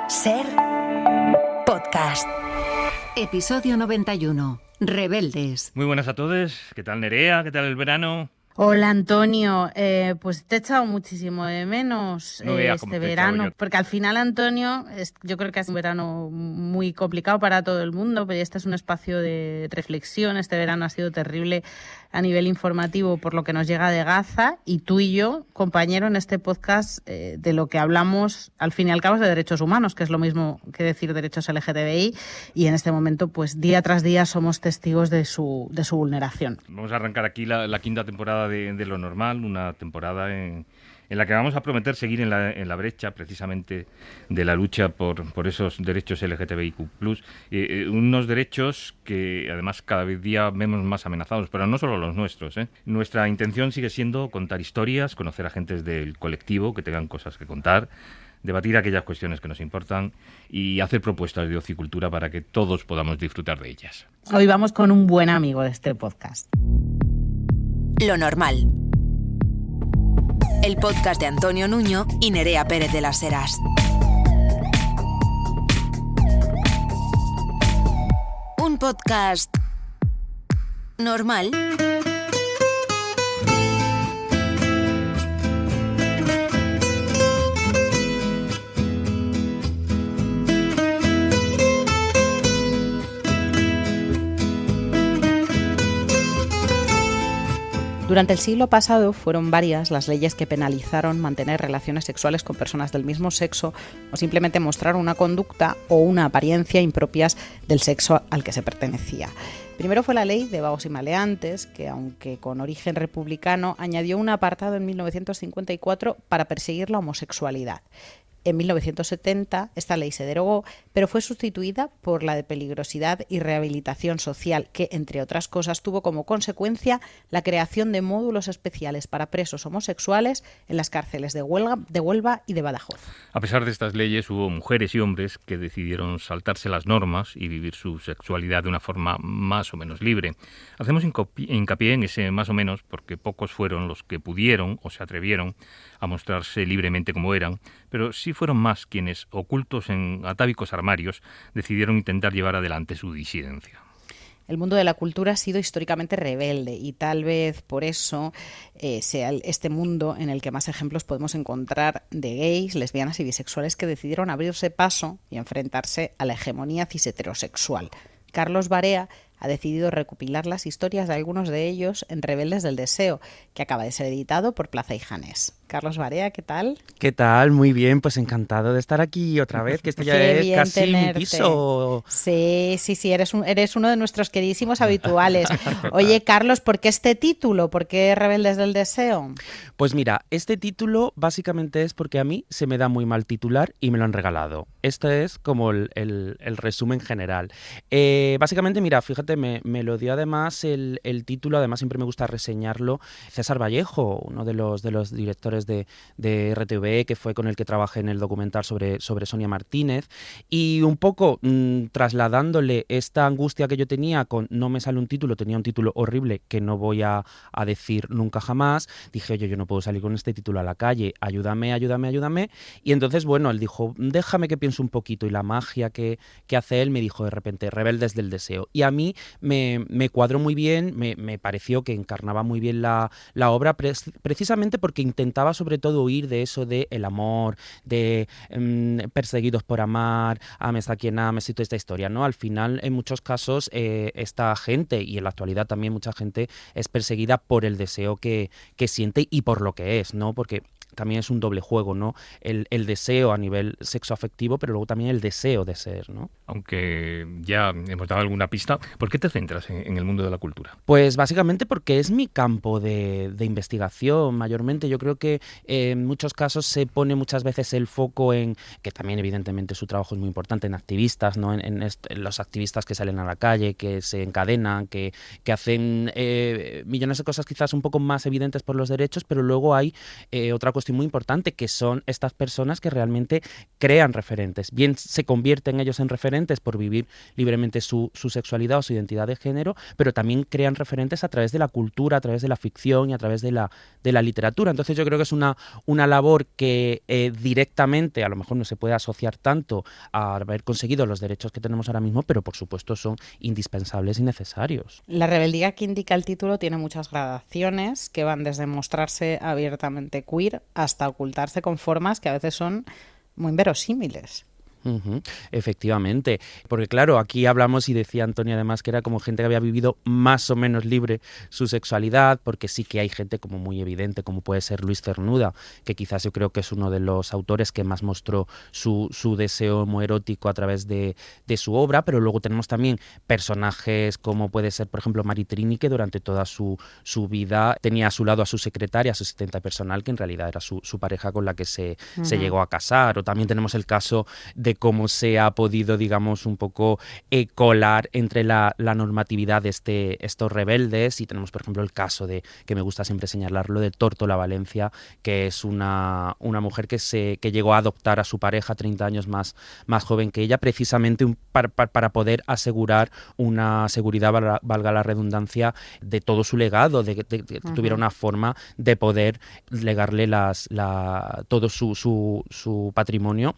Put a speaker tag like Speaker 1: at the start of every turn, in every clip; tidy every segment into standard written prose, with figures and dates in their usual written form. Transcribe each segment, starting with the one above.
Speaker 1: Ser podcast.
Speaker 2: Episodio 91. Rebeldes.
Speaker 3: Muy buenas a todos. ¿Qué tal, Nerea? ¿Qué tal el verano?
Speaker 4: Hola, Antonio. Pues te he echado muchísimo de menos este verano, porque al final, Antonio, yo creo que es un verano muy complicado para todo el mundo, pero este es un espacio de reflexión. Este verano ha sido terrible a nivel informativo por lo que nos llega de Gaza, y tú y yo, compañero, en este podcast de lo que hablamos, al fin y al cabo, es de derechos humanos, que es lo mismo que decir derechos LGTBI, y en este momento, pues día tras día somos testigos de su vulneración.
Speaker 3: Vamos a arrancar aquí la quinta temporada de Lo Normal, una temporada en la que vamos a prometer seguir en la brecha precisamente de la lucha por esos derechos LGTBIQ+, unos derechos que además cada día vemos más amenazados, pero no solo los nuestros, ¿eh? Nuestra intención sigue siendo contar historias, conocer a agentes del colectivo que tengan cosas que contar, debatir aquellas cuestiones que nos importan y hacer propuestas de ocio y cultura para que todos podamos disfrutar de ellas.
Speaker 4: Hoy vamos con un buen amigo de este podcast.
Speaker 1: Lo Normal. El podcast de Antonio Nuño y Nerea Pérez de las Heras. Un podcast normal.
Speaker 5: Durante el siglo pasado fueron varias las leyes que penalizaron mantener relaciones sexuales con personas del mismo sexo o simplemente mostrar una conducta o una apariencia impropias del sexo al que se pertenecía. Primero fue la ley de vagos y maleantes, que aunque con origen republicano, añadió un apartado en 1954 para perseguir la homosexualidad. En 1970 esta ley se derogó, pero fue sustituida por la de peligrosidad y rehabilitación social, que, entre otras cosas, tuvo como consecuencia la creación de módulos especiales para presos homosexuales en las cárceles de Huelva y de Badajoz. A
Speaker 3: pesar de estas leyes, hubo mujeres y hombres que decidieron saltarse las normas y vivir su sexualidad de una forma más o menos libre. Hacemos hincapié en ese más o menos porque pocos fueron los que pudieron o se atrevieron a mostrarse libremente como eran, pero sí fueron más quienes, ocultos en atávicos armarios, decidieron intentar llevar adelante su disidencia.
Speaker 5: El mundo de la cultura ha sido históricamente rebelde y tal vez por eso sea este mundo en el que más ejemplos podemos encontrar de gays, lesbianas y bisexuales que decidieron abrirse paso y enfrentarse a la hegemonía cis heterosexual. Carlos Barea ha decidido recopilar las historias de algunos de ellos en Rebeldes del Deseo, que acaba de ser editado por Plaza y Janés. Carlos Barea, ¿qué tal?
Speaker 6: ¿Qué tal? Muy bien, pues encantado de estar aquí otra vez, que este ya es casi tenerte. Mi piso.
Speaker 5: Sí, eres uno de nuestros queridísimos habituales. Oye, Carlos, ¿por qué este título? ¿Por qué Rebeldes del Deseo?
Speaker 6: Pues mira, este título básicamente es porque a mí se me da muy mal titular y me lo han regalado. Esto es como el resumen general. Básicamente, mira, fíjate, me lo dio además el título, además siempre me gusta reseñarlo, César Vallejo, uno de los directores de RTV, que fue con el que trabajé en el documental sobre Sonia Martínez, y un poco trasladándole esta angustia que yo tenía con no me sale un título, tenía un título horrible que no voy a decir nunca jamás, dije, oye, yo no puedo salir con este título a la calle, ayúdame, y entonces, bueno, él dijo, déjame que piense un poquito, y la magia que hace él me dijo de repente, Rebeldes del Deseo, y a mí me cuadró muy bien, me pareció que encarnaba muy bien la obra, precisamente porque intentaba sobre todo huir de eso de el amor, de perseguidos por amar, ames a quien ames y toda esta historia, ¿no? Al final, en muchos casos, esta gente, y en la actualidad también mucha gente, es perseguida por el deseo que siente y por lo que es, ¿no? Porque también es un doble juego, ¿no? El deseo a nivel sexoafectivo, pero luego también el deseo de ser, ¿no?
Speaker 3: Aunque ya hemos dado alguna pista, ¿por qué te centras en el mundo de la cultura?
Speaker 6: Pues básicamente porque es mi campo de investigación, mayormente. Yo creo que en muchos casos se pone muchas veces el foco en, que también evidentemente su trabajo es muy importante, en activistas, ¿no? En los activistas que salen a la calle, que se encadenan, que hacen millones de cosas quizás un poco más evidentes por los derechos, pero luego hay otra cuestión cuestión muy importante, que son estas personas que realmente crean referentes. Bien se convierten ellos en referentes por vivir libremente su sexualidad o su identidad de género, pero también crean referentes a través de la cultura, a través de la ficción y a través de la literatura. Entonces yo creo que es una labor que directamente a lo mejor no se puede asociar tanto a haber conseguido los derechos que tenemos ahora mismo, pero por supuesto son indispensables y necesarios.
Speaker 5: La rebeldía que indica el título tiene muchas gradaciones que van desde mostrarse abiertamente queer hasta ocultarse con formas que a veces son muy inverosímiles.
Speaker 6: Efectivamente, porque claro, aquí hablamos y decía Antonio además que era como gente que había vivido más o menos libre su sexualidad, porque sí que hay gente como muy evidente, como puede ser Luis Cernuda, que quizás yo creo que es uno de los autores que más mostró su deseo homoerótico a través de su obra, pero luego tenemos también personajes como puede ser, por ejemplo, Mari Trini, que durante toda su vida tenía a su lado a su secretaria, a su asistente personal, que en realidad era su pareja con la que se llegó a casar. O también tenemos el caso de cómo se ha podido, digamos, un poco colar entre la normatividad de estos rebeldes, y tenemos, por ejemplo, el caso de, que me gusta siempre señalarlo, de Tórtola Valencia, que es una mujer que llegó a adoptar a su pareja 30 años más joven que ella, precisamente para poder asegurar una seguridad, valga la redundancia, de todo su legado, de que tuviera una forma de poder legarle todo su patrimonio.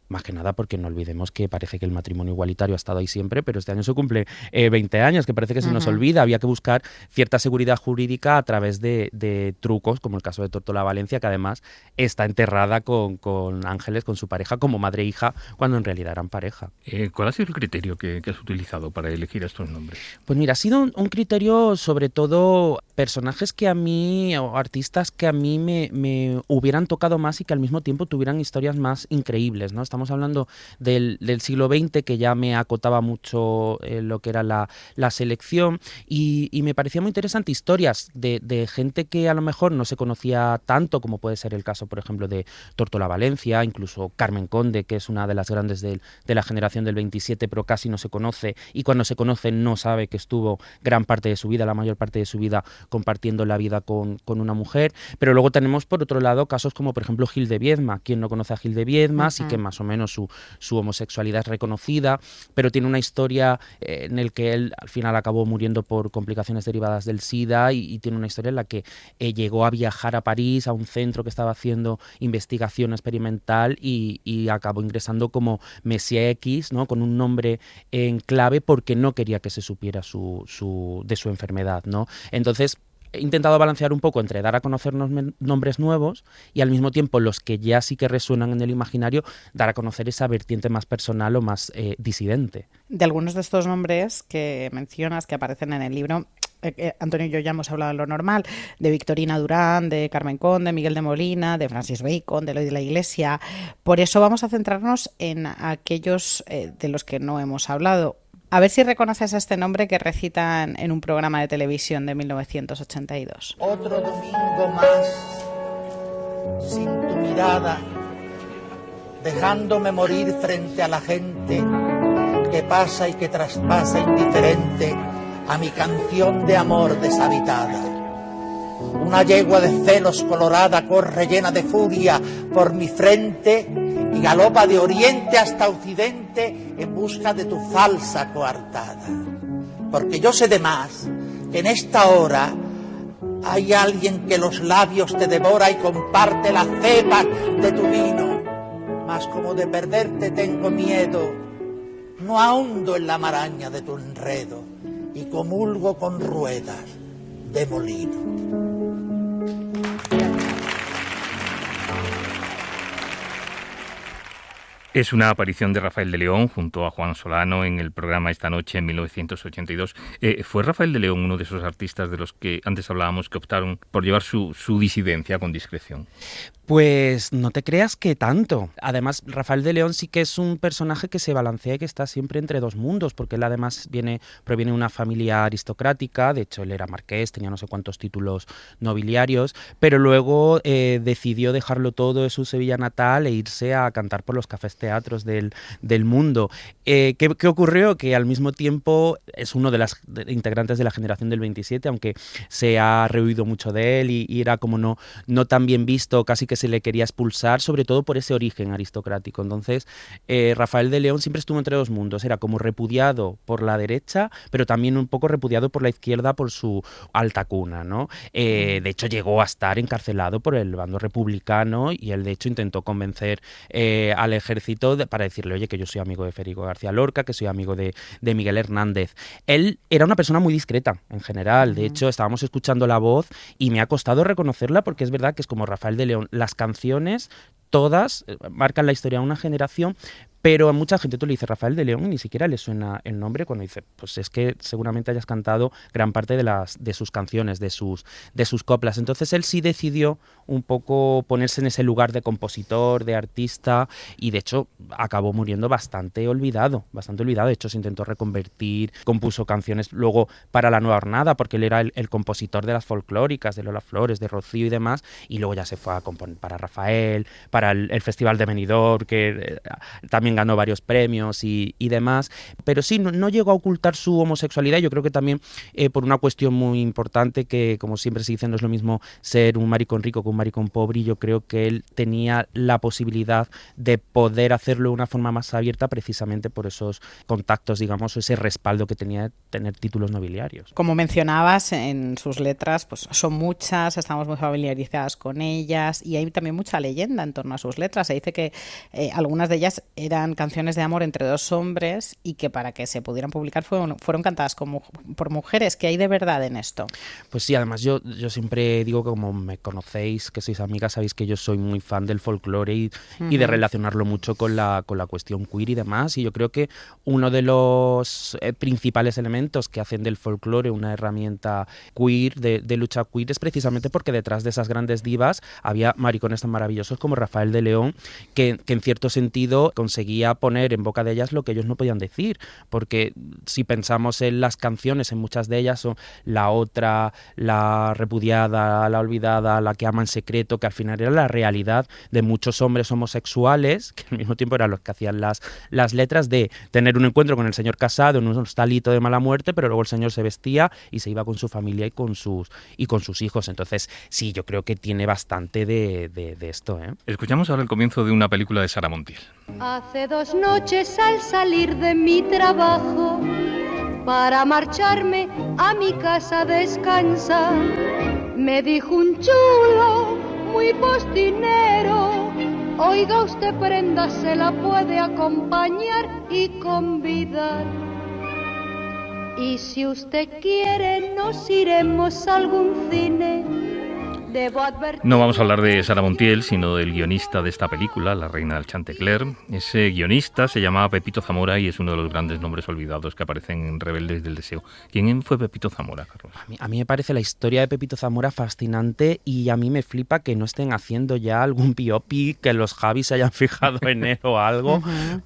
Speaker 6: Más que nada porque no olvidemos que parece que el matrimonio igualitario ha estado ahí siempre, pero este año se cumple 20 años, que parece que se nos olvida. Había que buscar cierta seguridad jurídica a través de trucos, como el caso de Tórtola Valencia, que además está enterrada con Ángeles, con su pareja, como madre e hija, cuando en realidad eran pareja.
Speaker 3: ¿Cuál ha sido el criterio que has utilizado para elegir estos nombres?
Speaker 6: Pues mira, ha sido un criterio sobre todo personajes que a mí, o artistas que a mí me hubieran tocado más y que al mismo tiempo tuvieran historias más increíbles, ¿no? Estamos hablando del siglo XX, que ya me acotaba mucho lo que era la selección, y me parecía muy interesante historias de gente que a lo mejor no se conocía tanto, como puede ser el caso, por ejemplo, de Tórtola Valencia, incluso Carmen Conde, que es una de las grandes de la generación del 27, pero casi no se conoce, y cuando se conoce no sabe que estuvo gran parte de su vida, la mayor parte de su vida, compartiendo la vida con una mujer. Pero luego tenemos, por otro lado, casos como, por ejemplo, Gil de Viedma. ¿Quién no conoce a Gil de Viedma? Sí que más o menos su homosexualidad es reconocida, pero tiene una historia en el que él al final acabó muriendo por complicaciones derivadas del SIDA, y tiene una historia en la que llegó a viajar a París, a un centro que estaba haciendo investigación experimental, y acabó ingresando como Messia X, ¿no? Con un nombre en clave, porque no quería que se supiera de su enfermedad, ¿no? Entonces, he intentado balancear un poco entre dar a conocernos nombres nuevos y al mismo tiempo los que ya sí que resuenan en el imaginario, dar a conocer esa vertiente más personal o más disidente.
Speaker 5: De algunos de estos nombres que mencionas, que aparecen en el libro, Antonio y yo ya hemos hablado de Lo Normal, de Victorina Durán, de Carmen Conde, de Miguel de Molina, de Francis Bacon, de Eloy de la Iglesia. Por eso vamos a centrarnos en aquellos de los que no hemos hablado. A ver si reconoces este nombre que recitan en un programa de televisión de 1982.
Speaker 7: Otro domingo más, sin tu mirada, dejándome morir frente a la gente que pasa y que traspasa indiferente a mi canción de amor deshabitada. Una yegua de celos colorada corre llena de furia por mi frente y galopa de oriente hasta occidente en busca de tu falsa coartada. Porque yo sé de más, que en esta hora hay alguien que los labios te devora y comparte la cepa de tu vino. Mas como de perderte tengo miedo, no ahondo en la maraña de tu enredo y comulgo con ruedas de molino.
Speaker 3: Es una aparición de Rafael de León junto a Juan Solano en el programa Esta Noche en 1982. ¿Fue Rafael de León uno de esos artistas de los que antes hablábamos que optaron por llevar su disidencia con discreción?
Speaker 6: Pues no te creas que tanto. Además, Rafael de León sí que es un personaje que se balancea y que está siempre entre dos mundos, porque él además proviene de una familia aristocrática. De hecho, él era marqués, tenía no sé cuántos títulos nobiliarios, pero luego decidió dejarlo todo de su Sevilla natal e irse a cantar por los cafés teatros del mundo. ¿Qué ocurrió? Que al mismo tiempo es uno de las integrantes de la generación del 27, aunque se ha rehuido mucho de él y era como no tan bien visto, casi que se le quería expulsar, sobre todo por ese origen aristocrático. Entonces, Rafael de León siempre estuvo entre dos mundos, era como repudiado por la derecha, pero también un poco repudiado por la izquierda por su alta cuna, ¿no? De hecho, llegó a estar encarcelado por el bando republicano y él, de hecho, intentó convencer al ejército para decirle, oye, que yo soy amigo de Federico García Lorca, que soy amigo de Miguel Hernández. Él era una persona muy discreta, en general. De hecho, estábamos escuchando la voz y me ha costado reconocerla porque es verdad que es como Rafael de León. Las canciones, todas, marcan la historia de una generación, pero a mucha gente tú le dices Rafael de León y ni siquiera le suena el nombre cuando dice, pues es que seguramente hayas cantado gran parte de sus canciones, de sus coplas. Entonces él sí decidió un poco ponerse en ese lugar de compositor, de artista, y de hecho acabó muriendo bastante olvidado. De hecho se intentó reconvertir, compuso canciones luego para la Nueva Hornada, porque él era el compositor de las folclóricas, de Lola Flores, de Rocío y demás, y luego ya se fue a componer para Rafael, para el Festival de Benidorm, que también ganó varios premios y demás, pero sí, no llegó a ocultar su homosexualidad. Yo creo que también por una cuestión muy importante, que como siempre se dice, no es lo mismo ser un maricón rico que un maricón pobre, y yo creo que él tenía la posibilidad de poder hacerlo de una forma más abierta precisamente por esos contactos, digamos, o ese respaldo que tenía de tener títulos nobiliarios.
Speaker 5: Como mencionabas, en sus letras pues son muchas, estamos muy familiarizadas con ellas y hay también mucha leyenda en torno a sus letras. Se dice que algunas de ellas eran canciones de amor entre dos hombres y que para que se pudieran publicar fueron cantadas por mujeres. ¿Qué hay de verdad en esto?
Speaker 6: Pues sí, además yo siempre digo que, como me conocéis, que sois amigas, sabéis que yo soy muy fan del folclore y de relacionarlo mucho con la cuestión queer y demás, y yo creo que uno de los principales elementos que hacen del folclore una herramienta queer, de lucha queer, es precisamente porque detrás de esas grandes divas había maricones tan maravillosos como Rafael de León, que en cierto sentido conseguía poner en boca de ellas lo que ellos no podían decir, porque si pensamos en las canciones, en muchas de ellas son la otra, la repudiada, la olvidada, la que ama en secreto, que al final era la realidad de muchos hombres homosexuales, que al mismo tiempo eran los que hacían las letras, de tener un encuentro con el señor casado en un hostalito de mala muerte, pero luego el señor se vestía y se iba con su familia y con sus hijos. Entonces sí, yo creo que tiene bastante de esto, ¿eh?
Speaker 3: Escuchamos ahora el comienzo de una película de Sara Montiel.
Speaker 8: Hace 2 noches al salir de mi trabajo para marcharme a mi casa a descansar, me dijo un chulo muy postinero, oiga usted, prenda, se la puede acompañar y convidar. Y si usted quiere nos iremos a algún cine.
Speaker 3: No vamos a hablar de Sara Montiel, sino del guionista de esta película, La Reina del Chantecler. Ese guionista se llamaba Pepito Zamora y es uno de los grandes nombres olvidados que aparecen en Rebeldes del Deseo. ¿Quién fue Pepito Zamora, Carlos?
Speaker 6: A mí me parece la historia de Pepito Zamora fascinante, y a mí me flipa que no estén haciendo ya algún biopic, que los Javis se hayan fijado en él o algo,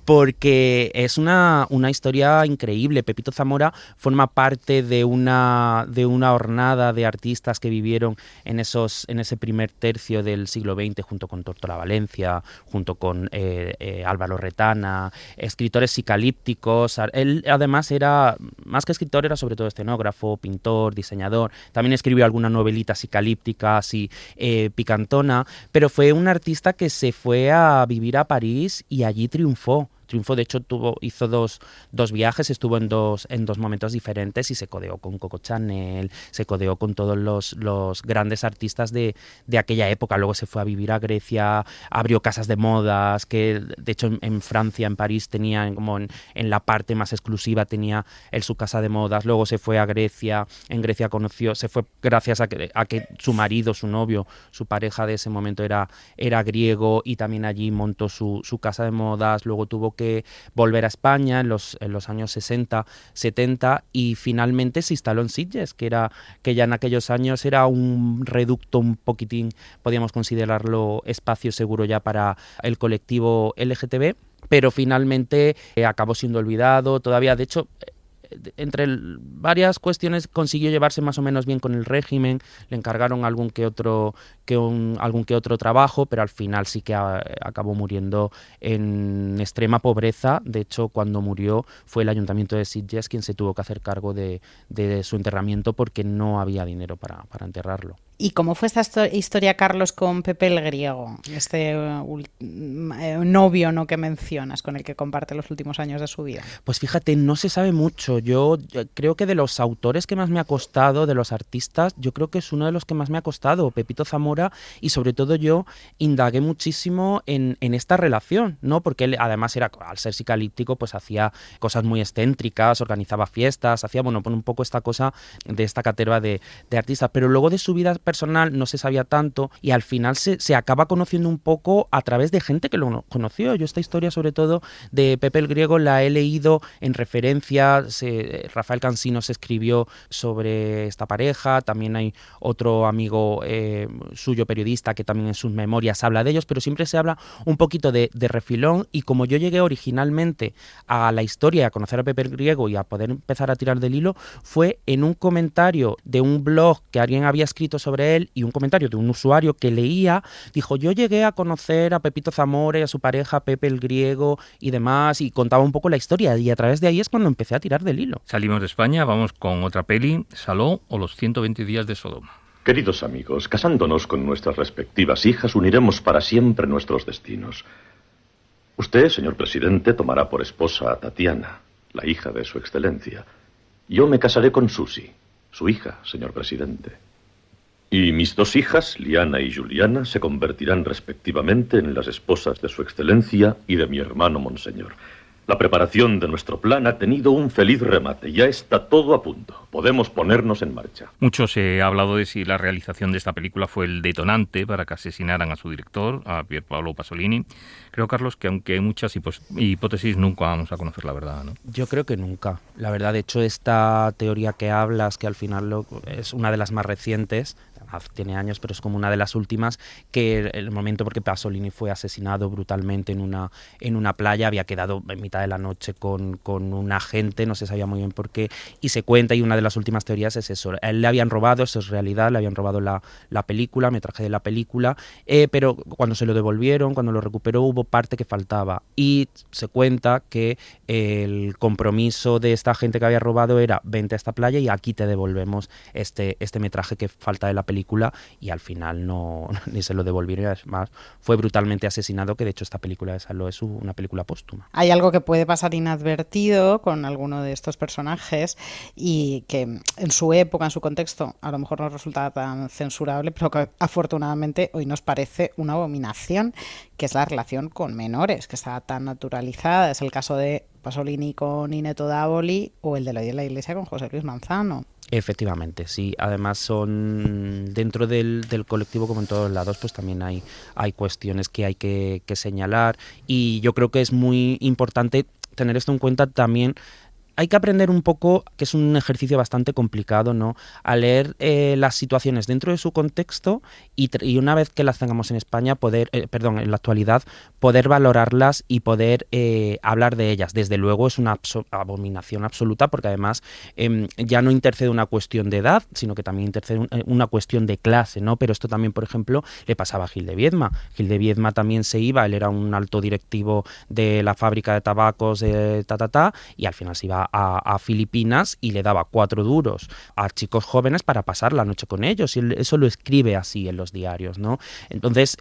Speaker 6: porque es una historia increíble. Pepito Zamora forma parte de una hornada de artistas que vivieron en ese primer tercio del siglo XX, junto con Tórtola Valencia, junto con Álvaro Retana, escritores psicalípticos. Él además era, más que escritor, era sobre todo escenógrafo, pintor, diseñador. También escribió alguna novelita psicalíptica así picantona, pero fue un artista que se fue a vivir a París y allí triunfó. De hecho hizo dos viajes, estuvo en dos momentos diferentes y se codeó con Coco Chanel, se codeó con todos los grandes artistas de aquella época. Luego se fue a vivir a Grecia, abrió casas de modas, que de hecho en Francia, en París, tenía como en la parte más exclusiva tenía él su casa de modas. Luego se fue a Grecia, en Grecia se fue gracias a que su marido, su novio, su pareja de ese momento era griego, y también allí montó su casa de modas. Luego tuvo que volver a España en los años 60, 70, y finalmente se instaló en Sitges, que ya en aquellos años era un reducto un poquitín, podíamos considerarlo espacio seguro ya para el colectivo LGTB, pero finalmente acabó siendo olvidado. Todavía, de hecho, entre varias cuestiones consiguió llevarse más o menos bien con el régimen, le encargaron algún que otro trabajo, pero al final sí que acabó muriendo en extrema pobreza. De hecho, cuando murió fue el Ayuntamiento de Sitges quien se tuvo que hacer cargo de su enterramiento porque no había dinero para enterrarlo.
Speaker 5: ¿Y cómo fue esta historia, Carlos, con Pepe el Griego, este novio, ¿no?, que mencionas, con el que comparte los últimos años de su vida?
Speaker 6: Pues fíjate, no se sabe mucho. Yo creo que de los autores que más me ha costado, de los artistas, yo creo que es uno de los que más me ha costado, Pepito Zamora, y sobre todo yo indagué muchísimo en esta relación, ¿no? Porque él además era, al ser psicalíptico, pues hacía cosas muy excéntricas, organizaba fiestas, hacía, bueno, un poco esta cosa de esta caterva de artistas, pero luego de su vida personal no se sabía tanto y al final se acaba conociendo un poco a través de gente que lo conoció. Yo esta historia sobre todo de Pepe el Griego la he leído en referencia, Rafael Cansinos escribió sobre esta pareja, también hay otro amigo suyo periodista que también en sus memorias habla de ellos, pero siempre se habla un poquito de refilón, y como yo llegué originalmente a la historia, a conocer a Pepe el Griego y a poder empezar a tirar del hilo, fue en un comentario de un blog que alguien había escrito sobre él y un comentario de un usuario que leía, dijo: yo llegué a conocer a Pepito Zamora y a su pareja Pepe el Griego y demás, y contaba un poco la historia, y a través de ahí es cuando empecé a tirar del hilo.
Speaker 3: Salimos de España, vamos con otra peli, Saló o los 120 días de Sodoma.
Speaker 9: Queridos amigos, casándonos con nuestras respectivas hijas, uniremos para siempre nuestros destinos. Usted, señor presidente, tomará por esposa a Tatiana, la hija de su excelencia. Yo me casaré con Susi, su hija, señor presidente. Y mis dos hijas, Liana y Juliana, se convertirán respectivamente en las esposas de su excelencia y de mi hermano monseñor. La preparación de nuestro plan ha tenido un feliz remate. Ya está todo a punto. Podemos ponernos en marcha.
Speaker 3: Mucho se ha hablado de si la realización de esta película fue el detonante para que asesinaran a su director, a Pier Paolo Pasolini. Creo, Carlos, que aunque hay muchas hipótesis, nunca vamos a conocer la verdad, ¿no?
Speaker 6: Yo creo que nunca. La verdad, de hecho, esta teoría que hablas, que al final es una de las más recientes, tiene años, pero es como una de las últimas, que el momento porque Pasolini fue asesinado brutalmente en una playa, había quedado en mitad de la noche con un agente, no se sabía muy bien por qué, y se cuenta, y una de las últimas teorías es eso: a él le habían robado, eso es realidad, le habían robado la película, metraje de la película, pero cuando se lo devolvieron, cuando lo recuperó, hubo parte que faltaba, y se cuenta que el compromiso de esta gente que había robado era: vente a esta playa y aquí te devolvemos este metraje que falta de la película, y al final no ni se lo devolvieron, y además fue brutalmente asesinado, que de hecho esta película de Saló es una película póstuma.
Speaker 5: Hay algo que puede pasar inadvertido con alguno de estos personajes y que en su época, en su contexto, a lo mejor no resulta tan censurable, pero que afortunadamente hoy nos parece una abominación, que es la relación con menores, que está tan naturalizada. Es el caso de Pasolini con Nineto Davoli o el de la Iglesia con José Luis Manzano.
Speaker 6: Efectivamente, sí. Además son dentro del colectivo, como en todos lados, pues también hay cuestiones que hay que señalar, y yo creo que es muy importante tener esto en cuenta también. Hay que aprender un poco, que es un ejercicio bastante complicado, ¿no?, a leer las situaciones dentro de su contexto y una vez que las tengamos en España, en la actualidad, poder valorarlas y poder hablar de ellas. Desde luego es una abominación absoluta, porque además ya no intercede una cuestión de edad, sino que también intercede una cuestión de clase, ¿no? Pero esto también, por ejemplo, le pasaba a Gil de Viedma. Gil de Viedma también se iba, él era un alto directivo de la fábrica de tabacos y al final se iba a Filipinas y le daba 4 duros a chicos jóvenes para pasar la noche con ellos, y eso lo escribe así en los diarios, ¿no? Entonces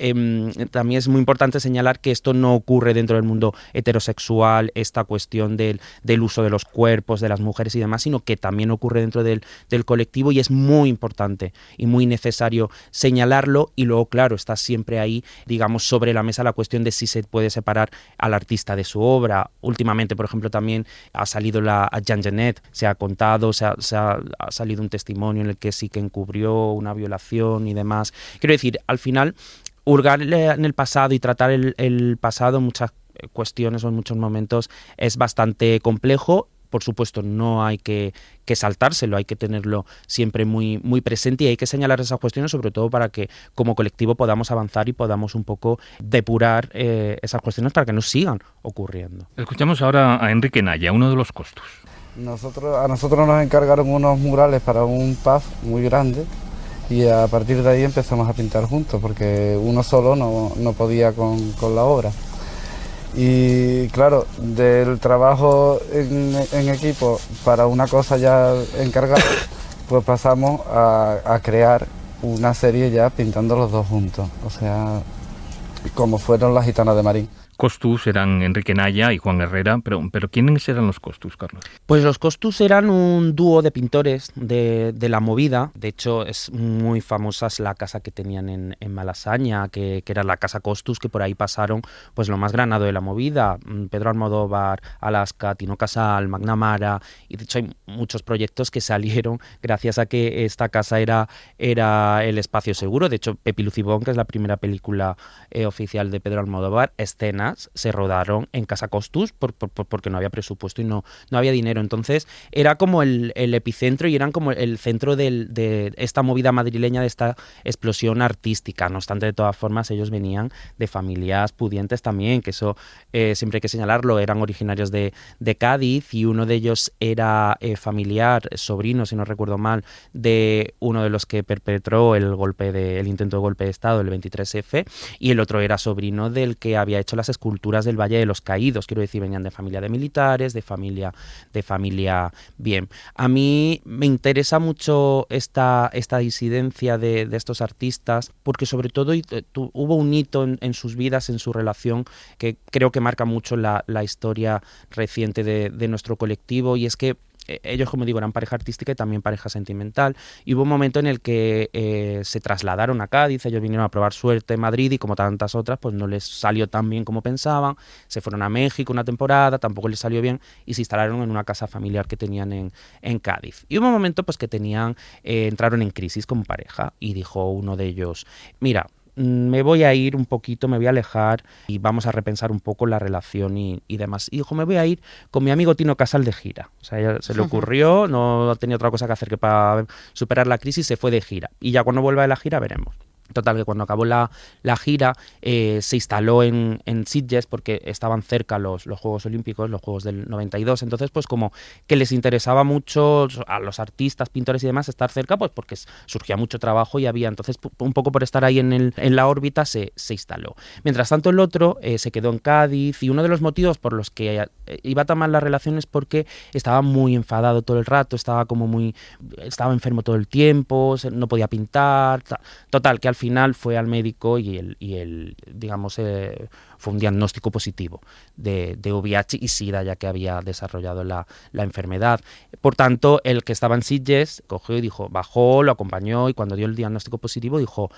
Speaker 6: también es muy importante señalar que esto no ocurre dentro del mundo heterosexual, esta cuestión del uso de los cuerpos de las mujeres y demás, sino que también ocurre dentro del colectivo, y es muy importante y muy necesario señalarlo. Y luego, claro, está siempre ahí, digamos, sobre la mesa la cuestión de si se puede separar al artista de su obra. Últimamente, por ejemplo, también ha salido a Jean Genet, se ha contado, ha salido un testimonio en el que sí que encubrió una violación y demás. Quiero decir, al final, hurgar en el pasado y tratar el pasado en muchas cuestiones o en muchos momentos es bastante complejo. Por supuesto, no hay que saltárselo, hay que tenerlo siempre muy, muy presente, y hay que señalar esas cuestiones, sobre todo para que como colectivo podamos avanzar y podamos un poco depurar esas cuestiones para que no sigan ocurriendo.
Speaker 3: Escuchamos ahora a Enrique Naya, uno de los costos.
Speaker 10: A nosotros nos encargaron unos murales para un pub muy grande y a partir de ahí empezamos a pintar juntos porque uno solo no podía con la obra. Y claro, del trabajo en equipo para una cosa ya encargada, pues pasamos a crear una serie ya pintando los dos juntos, o sea, como fueron Las Gitanas de Marín.
Speaker 3: Costus eran Enrique Naya y Juan Herrera, pero ¿quiénes eran los Costus, Carlos?
Speaker 6: Pues los Costus eran un dúo de pintores de la movida. De hecho, es muy famosa la casa que tenían en Malasaña, que era la Casa Costus, que por ahí pasaron pues lo más granado de la movida. Pedro Almodóvar, Alaska, Tino Casal, McNamara, y de hecho hay muchos proyectos que salieron gracias a que esta casa era el espacio seguro. De hecho, Pepi Lucibón, que es la primera película oficial de Pedro Almodóvar, escenas se rodaron en Casa Costus porque no había presupuesto y no había dinero. Entonces era como el epicentro y eran como el centro de esta movida madrileña, de esta explosión artística. No obstante, de todas formas, ellos venían de familias pudientes también, que eso siempre hay que señalarlo. Eran originarios de Cádiz y uno de ellos era familiar, sobrino, si no recuerdo mal, de uno de los que perpetró el intento de golpe de Estado, el 23F, y el otro era sobrino del que había hecho las esculturas del Valle de los Caídos. Quiero decir, venían de familia de militares, de familia bien. A mí me interesa mucho esta disidencia de estos artistas, porque sobre todo hubo un hito en sus vidas, en su relación, que creo que marca mucho la historia reciente de nuestro colectivo, y es que ellos, como digo, eran pareja artística y también pareja sentimental, y hubo un momento en el que se trasladaron a Cádiz. Ellos vinieron a probar suerte en Madrid y, como tantas otras, pues no les salió tan bien como pensaban. Se fueron a México una temporada, tampoco les salió bien, y se instalaron en una casa familiar que tenían en Cádiz. Y hubo un momento pues que entraron en crisis como pareja, y dijo uno de ellos: mira, me voy a ir un poquito, me voy a alejar y vamos a repensar un poco la relación y demás. Y dijo: me voy a ir con mi amigo Tino Casal de gira. O sea, ella se le ocurrió, no tenía otra cosa que hacer que para superar la crisis, se fue de gira. Y ya cuando vuelva de la gira veremos. Total, que cuando acabó la gira se instaló en Sitges, porque estaban cerca los Juegos Olímpicos, los Juegos del 92. Entonces, pues como que les interesaba mucho a los artistas, pintores y demás estar cerca, pues porque surgía mucho trabajo y había. Entonces, un poco por estar ahí en la órbita, se instaló. Mientras tanto, el otro se quedó en Cádiz, y uno de los motivos por los que iba tan mal la relación es porque estaba muy enfadado todo el rato, estaba enfermo todo el tiempo, no podía pintar. Total, que al final fue al médico y el digamos, fue un diagnóstico positivo de VIH y SIDA, ya que había desarrollado la enfermedad. Por tanto, el que estaba en Sitges cogió y dijo, bajó, lo acompañó, y cuando dio el diagnóstico positivo dijo,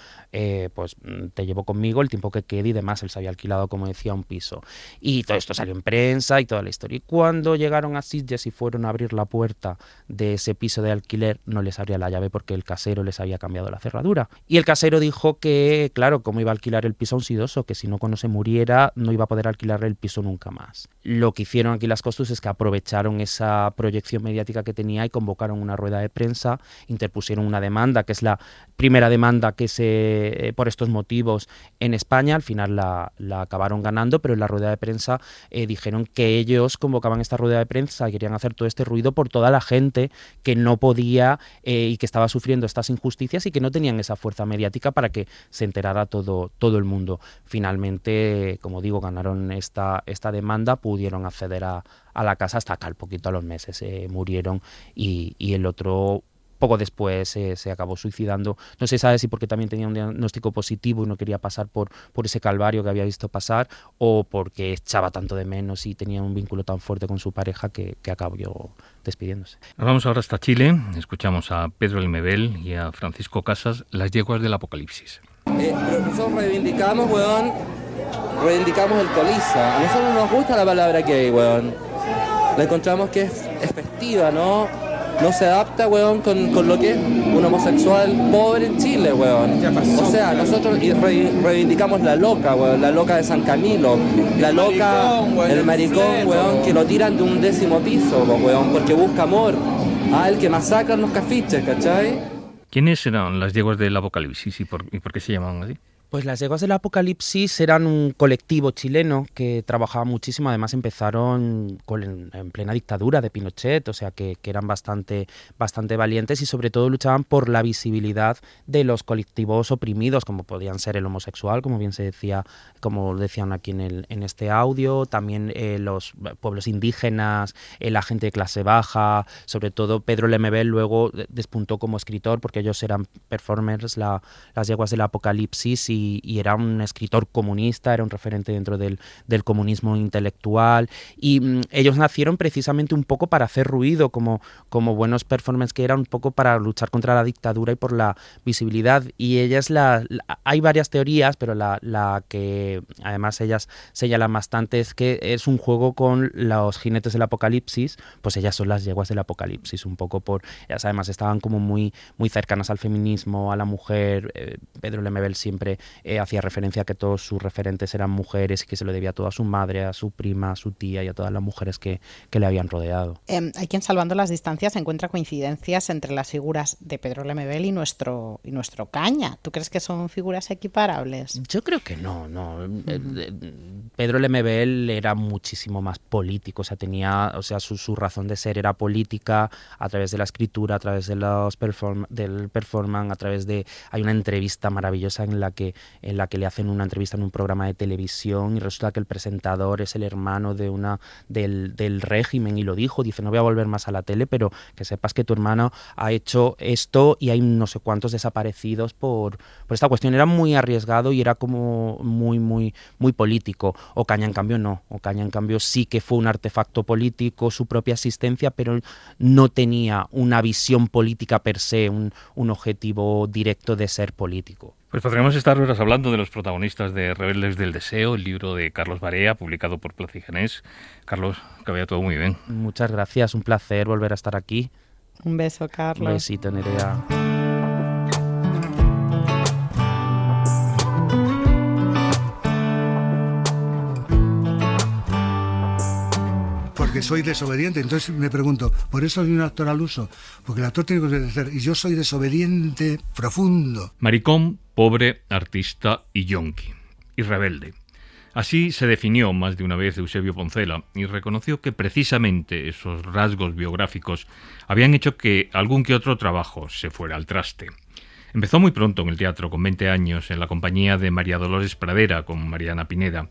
Speaker 6: pues te llevo conmigo el tiempo que quede y demás. Él se había alquilado, como decía, un piso. Y todo esto salió en prensa y toda la historia. Y cuando llegaron a Sitges y fueron a abrir la puerta de ese piso de alquiler, no les abría la llave porque el casero les había cambiado la cerradura. Y el casero dijo que, claro, cómo iba a alquilar el piso a un sidoso, que si no, cuando se muriera no iba a poder alquilar el piso nunca más. Lo que hicieron aquí las Costus es que aprovecharon esa proyección mediática que tenía y convocaron una rueda de prensa, interpusieron una demanda, que es la primera demanda que por estos motivos en España. Al final la acabaron ganando, pero en la rueda de prensa dijeron que ellos convocaban esta rueda de prensa y querían hacer todo este ruido por toda la gente que no podía y que estaba sufriendo estas injusticias y que no tenían esa fuerza mediática para que se enterara todo el mundo. Finalmente, como digo, ganaron esta demanda, pudieron acceder a la casa hasta acá, al poquito a los meses murieron, y el otro poco después se acabó suicidando. No se sabe si porque también tenía un diagnóstico positivo y no quería pasar por ese calvario que había visto pasar, o porque echaba tanto de menos y tenía un vínculo tan fuerte con su pareja que acabó despidiéndose.
Speaker 3: Nos vamos ahora hasta Chile. Escuchamos a Pedro Lemebel y a Francisco Casas, Las yeguas del apocalipsis.
Speaker 11: Pero nosotros reivindicamos el coliza. A nosotros nos gusta la palabra gay, weón. La encontramos que es festiva, ¿no? No se adapta, weón, con lo que es un homosexual pobre en Chile, weón. O sea, nosotros reivindicamos la loca, weón, la loca de San Camilo, la loca, el maricón, weón, que lo tiran de un 10º piso, weón, porque busca amor. El que masacran los cafiches, ¿cachai?
Speaker 3: ¿Quiénes eran las yeguas del apocalipsis y por qué se llamaban así?
Speaker 6: Pues las Yeguas del Apocalipsis eran un colectivo chileno que trabajaba muchísimo, además empezaron en plena dictadura de Pinochet, o sea que eran bastante valientes y sobre todo luchaban por la visibilidad de los colectivos oprimidos, como podían ser el homosexual, como bien se decía, como decían aquí en este audio, también los pueblos indígenas, la gente de clase baja, sobre todo Pedro Lemebel luego despuntó como escritor porque ellos eran performers, las Yeguas del Apocalipsis, y era un escritor comunista, era un referente dentro del comunismo intelectual, y ellos nacieron precisamente un poco para hacer ruido, como buenos performers que eran, un poco para luchar contra la dictadura y por la visibilidad. Y ellas, hay varias teorías, pero la que además ellas señalan bastante es que es un juego con los jinetes del apocalipsis, pues ellas son las yeguas del apocalipsis, un poco por, ellas además estaban como muy cercanas al feminismo, a la mujer. Pedro Lemebel siempre hacía referencia a que todos sus referentes eran mujeres y que se lo debía todo a su madre, a su prima, a su tía y a todas las mujeres que le habían rodeado.
Speaker 5: Hay quien, salvando las distancias, encuentra coincidencias entre las figuras de Pedro Lemebel y nuestro Caña. ¿Tú crees que son figuras equiparables?
Speaker 6: Yo creo que no. Pedro Lemebel era muchísimo más político, su razón de ser era política, a través de la escritura, a través de del performance, a través de... Hay una entrevista maravillosa en la que le hacen una entrevista en un programa de televisión y resulta que el presentador es el hermano del régimen y lo dice, no voy a volver más a la tele, pero que sepas que tu hermano ha hecho esto y hay no sé cuántos desaparecidos por esta cuestión. Era muy arriesgado y era como muy político. Ocaña en cambio no, Ocaña en cambio sí que fue un artefacto político, su propia existencia, pero no tenía una visión política per se, un objetivo directo de ser político.
Speaker 3: Pues podríamos estar horas hablando de los protagonistas de Rebeldes del Deseo, el libro de Carlos Barea, publicado por Plaza y Genés. Carlos, que vaya todo muy bien.
Speaker 6: Muchas gracias, un placer volver a estar aquí.
Speaker 5: Un beso, Carlos.
Speaker 6: Un besito, Nerea.
Speaker 12: Porque soy desobediente, entonces me pregunto, ¿por eso soy un actor al uso? Porque el actor tiene que obedecer, y yo soy desobediente profundo.
Speaker 3: Maricón, pobre, artista y yonki, y rebelde. Así se definió más de una vez Eusebio Poncela y reconoció que precisamente esos rasgos biográficos habían hecho que algún que otro trabajo se fuera al traste. Empezó muy pronto en el teatro, con 20 años, en la compañía de María Dolores Pradera con Mariana Pineda.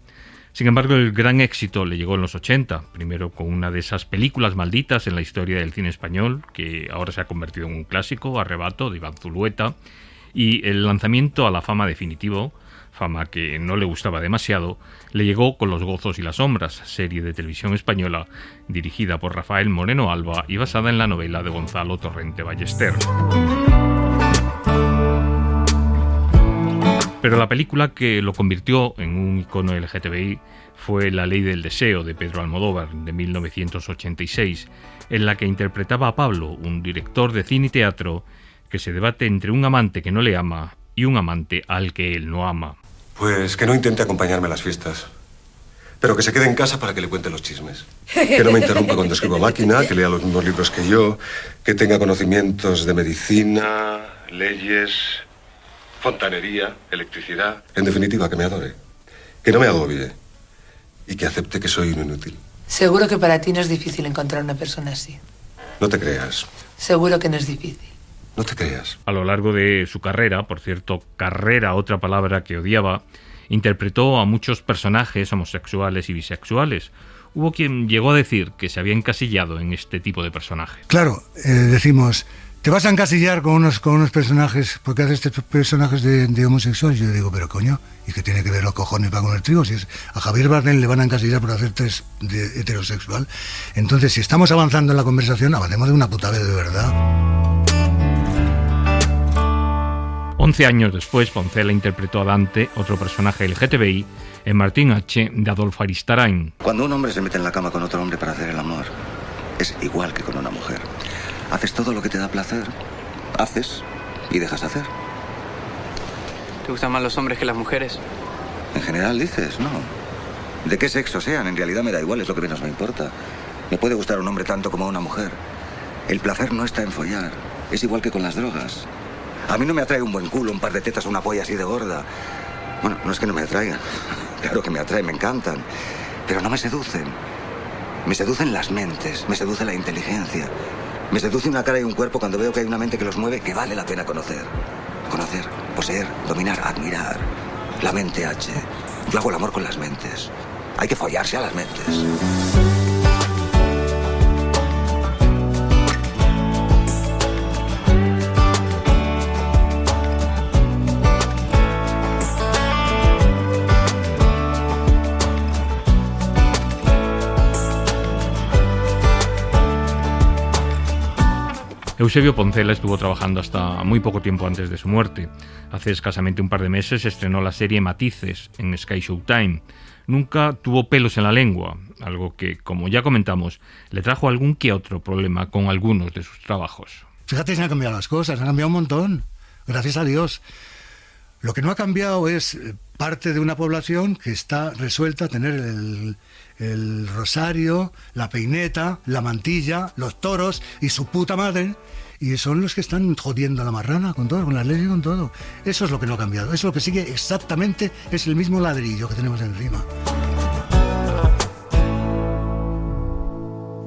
Speaker 3: Sin embargo, el gran éxito le llegó en los 80, primero con una de esas películas malditas en la historia del cine español, que ahora se ha convertido en un clásico, Arrebato, de Iván Zulueta, y el lanzamiento a la fama definitivo, fama que no le gustaba demasiado, le llegó con Los gozos y las sombras, serie de televisión española dirigida por Rafael Moreno Alba y basada en la novela de Gonzalo Torrente Ballester. Pero la película que lo convirtió en un icono LGTBI fue La ley del deseo, de Pedro Almodóvar, de 1986, en la que interpretaba a Pablo, un director de cine y teatro que se debate entre un amante que no le ama y un amante al que él no ama.
Speaker 13: Pues que no intente acompañarme a las fiestas, pero que se quede en casa para que le cuente los chismes. Que no me interrumpa cuando escribo a máquina, que lea los mismos libros que yo, que tenga conocimientos de medicina, leyes, fontanería, electricidad. En definitiva, que me adore, que no me agobie y que acepte que soy un inútil.
Speaker 14: Seguro que para ti no es difícil encontrar una persona así.
Speaker 13: No te creas.
Speaker 14: Seguro que no es difícil.
Speaker 13: No te creas.
Speaker 3: A lo largo de su carrera, por cierto, carrera, otra palabra que odiaba, interpretó a muchos personajes homosexuales y bisexuales. Hubo quien llegó a decir que se había encasillado en este tipo de personaje.
Speaker 12: Claro, decimos, te vas a encasillar con unos personajes, porque haces estos personajes de homosexuales. Yo digo, pero coño, ¿y qué tiene que ver los cojones para con el trigo? Si a Javier Bardem le van a encasillar por hacer test de heterosexual. Entonces, si estamos avanzando en la conversación, avancemos de una puta vez de verdad.
Speaker 3: 11 años después, Poncela interpretó a Dante, otro personaje LGTBI, en Martín H. de Adolfo Aristarain.
Speaker 15: Cuando un hombre se mete en la cama con otro hombre para hacer el amor, es igual que con una mujer. Haces todo lo que te da placer, haces y dejas hacer.
Speaker 16: ¿Te gustan más los hombres que las mujeres?
Speaker 15: En general dices, no. De qué sexo sean, en realidad me da igual, es lo que menos me importa. Me puede gustar un hombre tanto como una mujer. El placer no está en follar, es igual que con las drogas. A mí no me atrae un buen culo, un par de tetas o una polla así de gorda. Bueno, no es que no me atraigan. Claro que me atraen, me encantan. Pero no me seducen. Me seducen las mentes, me seduce la inteligencia. Me seduce una cara y un cuerpo cuando veo que hay una mente que los mueve que vale la pena conocer. Conocer, poseer, dominar, admirar. La mente H. Yo hago el amor con las mentes. Hay que follarse a las mentes.
Speaker 3: Eusebio Poncela estuvo trabajando hasta muy poco tiempo antes de su muerte. Hace escasamente un par de meses estrenó la serie Matices en Sky Showtime. Nunca tuvo pelos en la lengua, algo que, como ya comentamos, le trajo algún que otro problema con algunos de sus trabajos.
Speaker 12: Fíjate, se han cambiado las cosas, han cambiado un montón, gracias a Dios. Lo que no ha cambiado es parte de una población que está resuelta a tener el rosario, la peineta, la mantilla, los toros y su puta madre, y son los que están jodiendo a la marrana con todo, con las leyes y con todo. Eso es lo que no ha cambiado, eso es lo que sigue exactamente, es el mismo ladrillo que tenemos encima.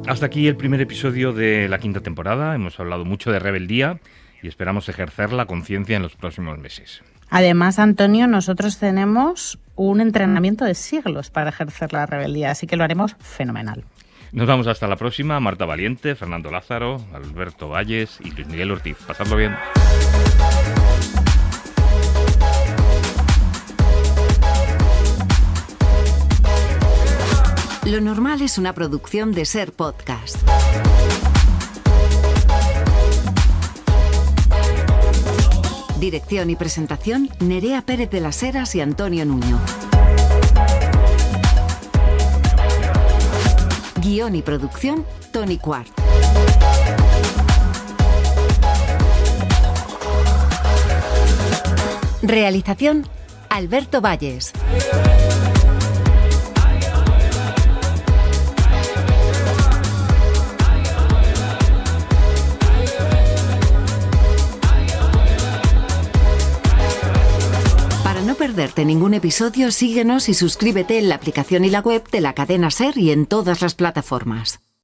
Speaker 3: Hasta aquí el primer episodio de la 5ª temporada. Hemos hablado mucho de rebeldía y esperamos ejercer la conciencia en los próximos meses.
Speaker 4: Además, Antonio, nosotros tenemos un entrenamiento de siglos para ejercer la rebeldía, así que lo haremos fenomenal.
Speaker 3: Nos vamos hasta la próxima. Marta Valiente, Fernando Lázaro, Alberto Valles y Luis Miguel Ortiz. Pasadlo bien.
Speaker 2: Lo normal es una producción de Ser Podcast. Dirección y presentación, Nerea Pérez de las Heras y Antonio Nuño. Guión y producción, Tony Quart. Realización, Alberto Valles. No perderte ningún episodio, síguenos y suscríbete en la aplicación y la web de la cadena SER y en todas las plataformas.